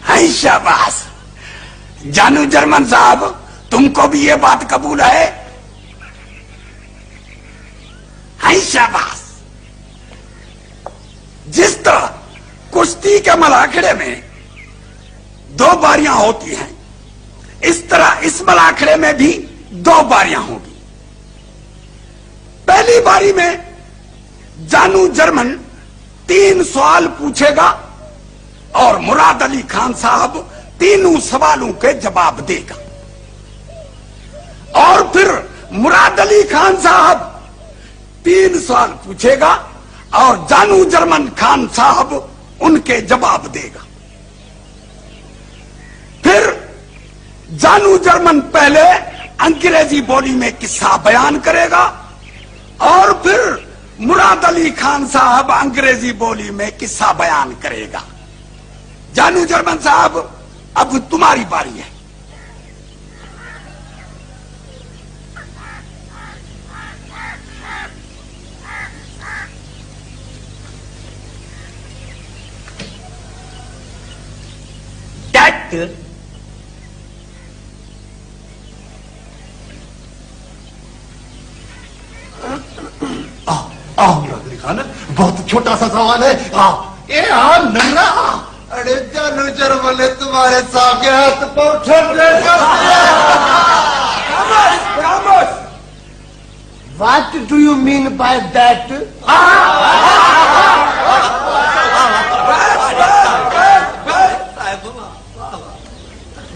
है शाबाश। जानू जर्मन साहब, तुमको भी ये बात कबूल है? है शाबाश। जिस तरह कुश्ती के मलाखड़े में 2 बारियां होती हैं, इस तरह इस मलाखड़े में भी 2 बारियां होगी। पहली बारी में जानू जर्मन 3 सवाल पूछेगा और मुराद अली खान साहब तीनों सवालों के जवाब देगा। और फिर मुराद अली खान साहब 3 सवाल पूछेगा और जानू जर्मन खान साहब उनके जवाब देगा। फिर जानू जर्मन पहले अंग्रेजी बोली में किस्सा बयान करेगा और फिर मुराद अली खान साहब अंग्रेजी बोली में किस्सा बयान करेगा। जानू जर्मन साहब, अब तुम्हारी बारी है। खान, बहुत छोटा सा सवाल है। नन्ना, अरे जानू जर्मन ने तुम्हारे सामने हाथ पर What do you mean by that?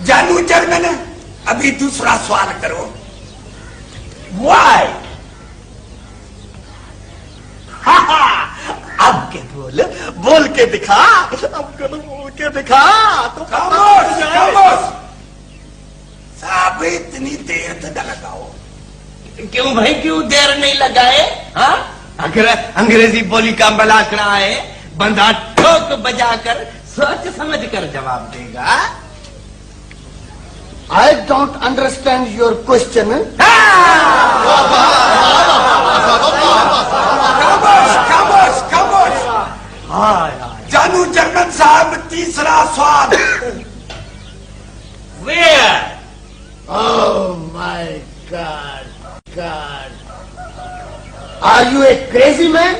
जानू जर्मन, अभी दूसरा सवाल करो। Why? अब के बोल के दिखा। अब बोल के दिखा तो खामोश साहब, इतनी देर तक लगाओ। क्यों भाई, क्यों देर नहीं लगाए? हाँ, अंग्रेजी बोली का मलाकड़ा है, बंदा ठोक बजाकर सोच समझ कर जवाब देगा। I don't understand your question. खामोश। जानू जर्मन साहब, तीसरा सवाल। Where? Oh my God. Are you a crazy man?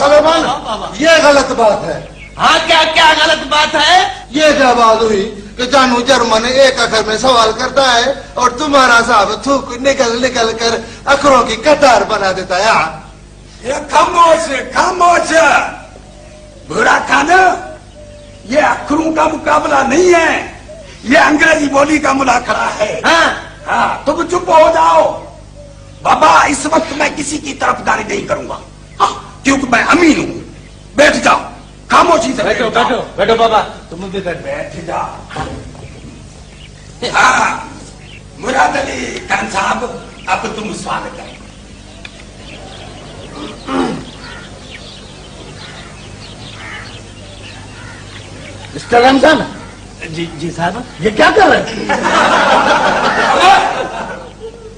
Suleman, ये गलत बात है। हाँ, क्या क्या गलत बात है? ये क्या बात हुई कि जानू जर्मन एक अखर में सवाल करता है और तुम्हारा साहब थूक निकल कर अखरों की कतार बना देता है। ये खामोश बुरा खान, ये अखरों का मुकाबला नहीं है, ये अंग्रेजी बोली का मुलाकारा है। हाँ, तुम चुप हो जाओ। बाबा, इस वक्त मैं किसी की तरफदारी नहीं करूंगा। हाँ, क्योंकि मैं अमीन हूं। बैठ जाओ, खामोशी से बैठो बाबा, तुम भी बैठ जाओ। हाँ, मुराद अली खान साहब, अब तुम सवाल करो। मिस्टर रमजान। जी साहब। ये क्या कर रहे हैं?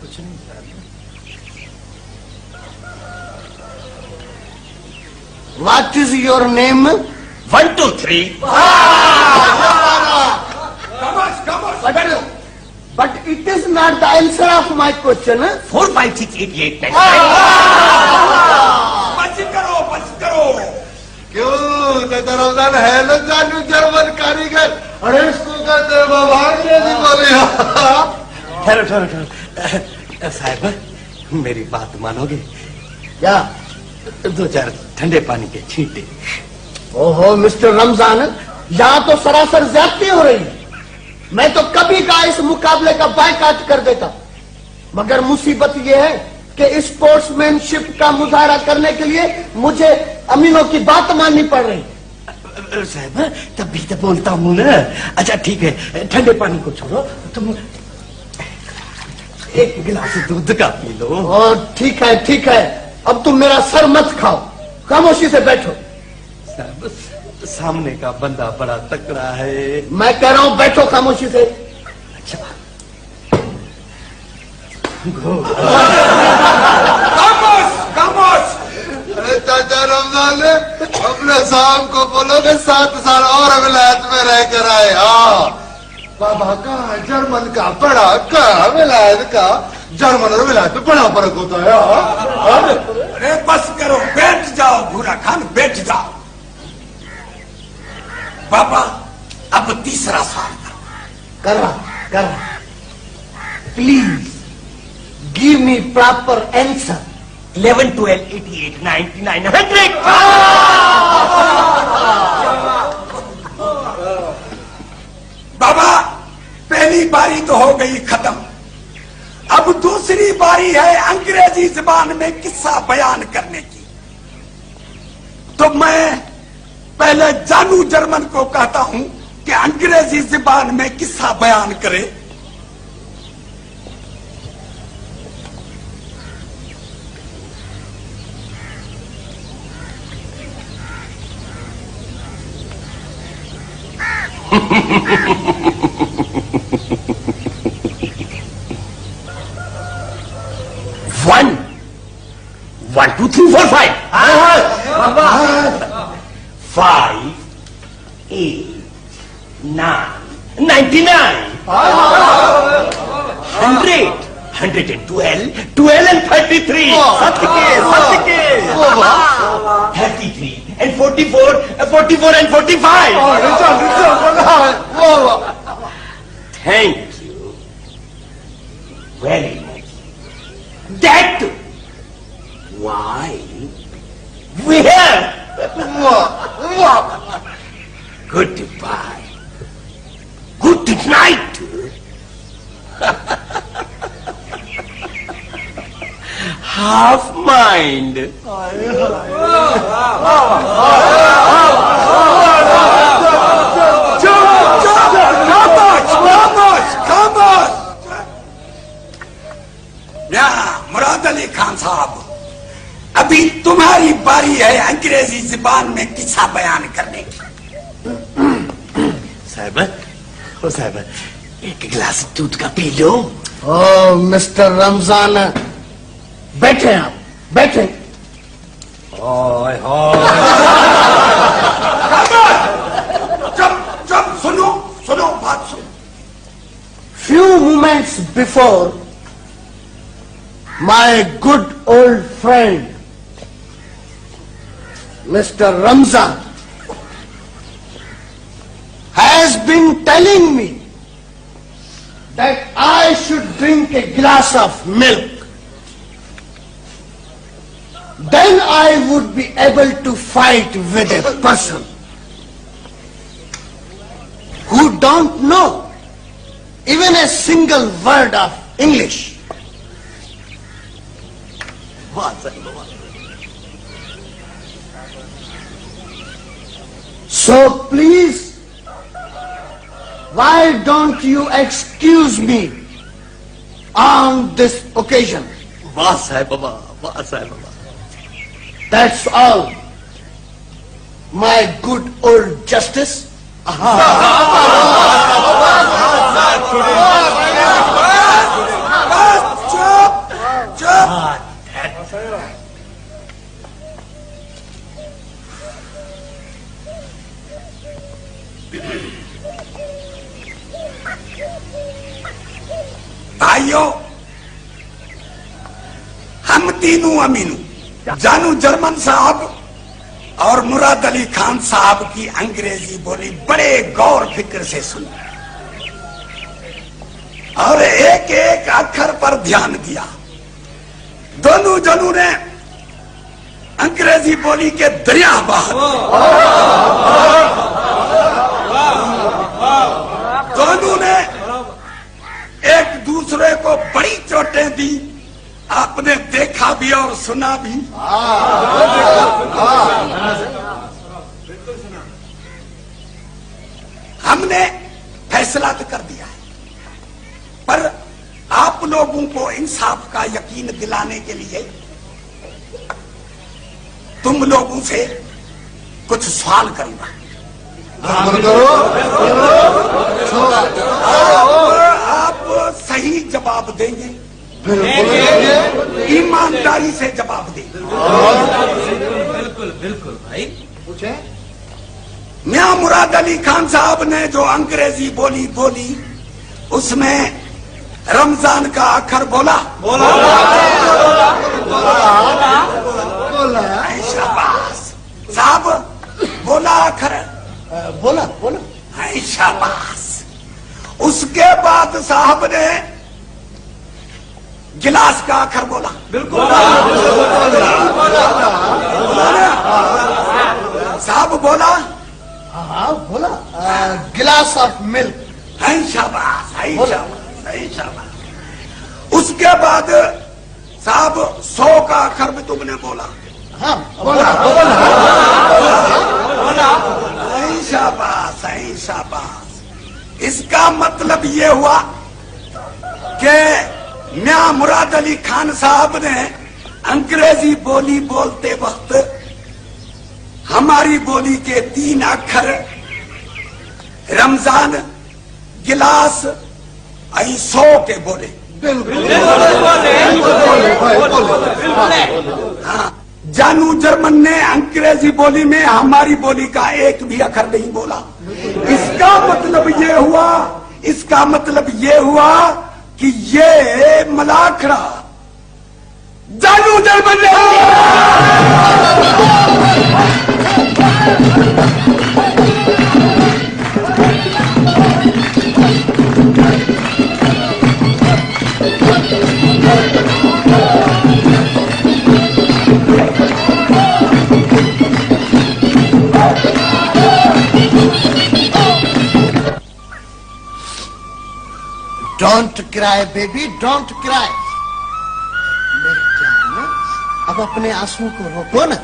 कुछ नहीं साहब। What is your name? 1 2 3। But it is not the answer of my question. 4 5 6 8 8 9। बस करो। क्यों रमजान है ना जानू जर्मन कारीगर? अरे इसको कहते हैं बाबा अंग्रेजी बोले। ठहरो साहब, मेरी बात मानोगे? क्या? 2-4 ठंडे पानी के छींटे। ओहो मिस्टर रमजान, यहाँ तो सरासर ज्यादती हो रही है। मैं तो कभी का इस मुकाबले का बायकाट कर देता, मगर मुसीबत यह है कि स्पोर्ट्समैनशिप का मुजाहरा करने के लिए मुझे अमीनों की बात माननी पड़ रही। साहब, तभी तो बोलता हूँ ना। अच्छा ठीक है, ठंडे पानी को छोड़ो, तुम एक गिलास दूध का पी लो। ठीक है, अब तुम मेरा सर मत खाओ, खामोशी से बैठो। साहब, सामने का बंदा बड़ा तकड़ा है। मैं कह रहा हूं बैठो खामोशी से। अच्छा, खामोश। अरे चाचा रमजान, अब अपने साहब को बोलो कि 7 साल और विलायत में रह कर आए। हाँ बाबा कहा जर्मन का बड़ा कहा विलायत का, जर्मन और विलायत में बड़ा फर्क होता है। हाँ अरे बस करो, बैठ जाओ भूरा खान, बैठ जाओ। बाबा अब तीसरा सवाल करा करा, please give me proper answer. 11, 12, 88, 99, 100। बाबा पहली बारी तो हो गई खत्म, अब दूसरी बारी है अंग्रेजी जुबान में किस्सा बयान करने की। तो मैं पहले जानू जर्मन को कहता हूं कि अंग्रेजी जुबान में किस्सा बयान करे। One, 2, 3, 4, 5. 5, 8, 9, 99. 100, 112, 12 and 33. Satke. 33 and 44, 44 and 45. Thank you very much. That why where? Goodbye. Good night. Half mind. Murad Ali Khan साहब, अभी तुम्हारी बारी है अंग्रेजी जुबान में किस्सा बयान करने की। साहब, एक गिलास दूध का पी लो। ओ मिस्टर रमजान, बैठे आप, बैठे। जब सुनो बात सुनो। Few moments before, my good old friend, Mr. Ramzan, has been telling me that I should drink a glass of milk. Then I would be able to fight with a person who don't know even a single word of English. So please, why don't you excuse me on this occasion? वाह साहब बाबा। That's all. My good old justice. चुप। भाइयों, हम तीनों अमीनू, जानू German साहब और मुराद अली खान साहब की अंग्रेजी बोली बड़े गौर फिक्र से सुनी और एक एक अक्षर पर ध्यान दिया। दोनों जनों ने अंग्रेजी बोली के दरिया बहा, दोनों ने एक दूसरे को बड़ी चोटें दी। आपने देखा भी और सुना भी। हमने फैसला तो कर दिया है, पर आप लोगों को इंसाफ का यकीन दिलाने के लिए तुम लोगों से कुछ सवाल करूंगा। आप सही जवाब देंगे, ईमानदारी से जवाब देंगे। बिल्कुल भाई। पूछे। मियां मुराद अली खान साहब ने जो अंग्रेजी बोली बोली, उसमें रमजान का अखर बोला। शाबाश साहब, बोला अखर, बोला। शाबाश। उसके बाद साहब ने गिलास का अखर बोला। बिल्कुल साहब बोला। हाँ बोला, गिलास ऑफ मिल्क। है शाबाश, है शाबाश, है शाबाश। उसके बाद साहब 100 का अखर भी तुमने बोला। हाँ बोला। है शाबाश, है शाबाश। इसका मतलब ये हुआ कि मियां मुराद अली खान साहब ने अंग्रेजी बोली बोलते वक्त हमारी बोली के 3 अक्षर रमजान, गिलास, 100 के बोले। हाँ, जानू जर्मन ने अंग्रेजी बोली में हमारी बोली का एक भी अक्षर नहीं बोला। इसका मतलब ये हुआ कि ये मलाखड़ा जानू जर्मन ने don't cry baby, don't cry. अब अपने आंसू को रोको ना।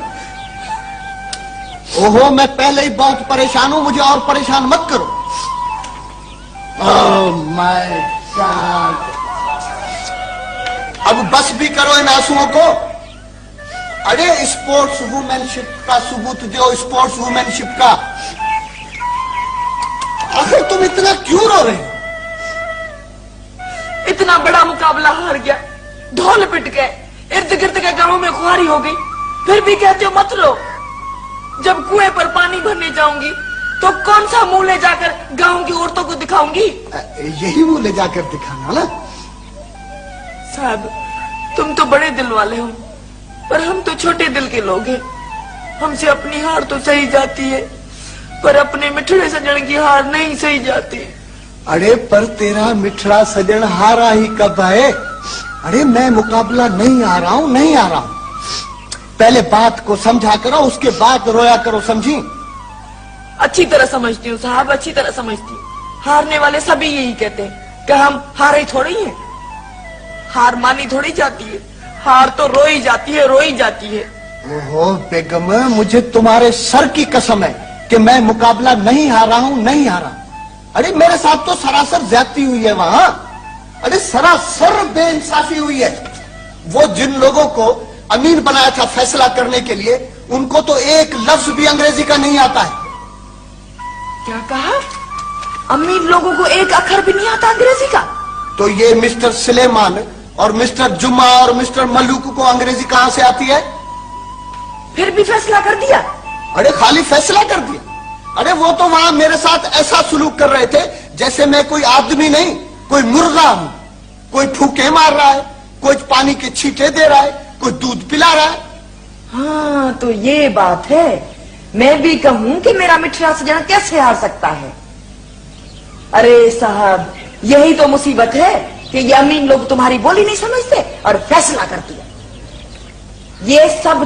ओहो, मैं पहले ही बहुत परेशान हूं, मुझे और परेशान मत करो। ओह माय गॉड, अब बस भी करो इन आंसुओं को। अरे स्पोर्ट्स वुमेनशिप का सबूत दो, स्पोर्ट्स वुमेनशिप का। आखिर तुम इतना क्यों रो रहे हो? इतना बड़ा मुकाबला हार गया, ढोल पिट गए, इर्द गिर्द के गांव में खुआरी हो गई, फिर भी कहते हो मत रो। जब कुएं पर पानी भरने जाऊंगी तो कौन सा मुंह ले जाकर गांव की औरतों को दिखाऊंगी? यही मुंह ले जाकर दिखाना ना। साहब, तुम तो बड़े दिल वाले हो, पर हम तो छोटे दिल के लोग हैं। हमसे अपनी हार तो सही जाती है, पर अपने मिठड़े सजन की हार नहीं सही जाती। अरे पर तेरा मिठड़ा सजन हारा ही कब है? अरे मैं मुकाबला नहीं आ रहा हूं, नहीं आ रहा हूं। पहले बात को समझा करो, उसके बाद रोया करो, समझी? अच्छी तरह समझती हूँ साहब, अच्छी तरह समझती हूँ। हारने वाले सभी यही कहते हैं कि हम हारे थोड़ी हैं। हार मानी थोड़ी जाती है, हार तो रोई जाती है, रोई जाती है। ओहो बेगम, मुझे तुम्हारे सर की कसम है कि मैं मुकाबला नहीं हारा हूं, नहीं हारा। अरे मेरे साथ तो सरासर ज्यादती हुई है वहां। अरे सरासर बेइंसाफी हुई है। वो जिन लोगों को अमीन बनाया था फैसला करने के लिए, उनको तो एक लफ्ज भी अंग्रेजी का नहीं आता है। क्या कहा? अमीर लोगों को एक अक्षर भी नहीं आता अंग्रेजी का? तो ये मिस्टर सुलेमान और मिस्टर जुम्मा और मिस्टर मल्लूक को अंग्रेजी कहां से आती है? फिर भी फैसला कर दिया? अरे खाली फैसला कर दिया? अरे वो तो वहां मेरे साथ ऐसा सुलूक कर रहे थे जैसे मैं कोई आदमी नहीं, कोई मुर्गा हूं। कोई फूके मार रहा है, कोई पानी के छींटे दे रहा है, कोई दूध पिला रहा है। हाँ तो ये बात है। मैं भी कहूं कि मेरा मिठड़ा सजन कैसे हार सकता है? अरे साहब, यही तो मुसीबत है कि ये अमीन लोग तुम्हारी बोली नहीं समझते और फैसला कर दिया। ये सब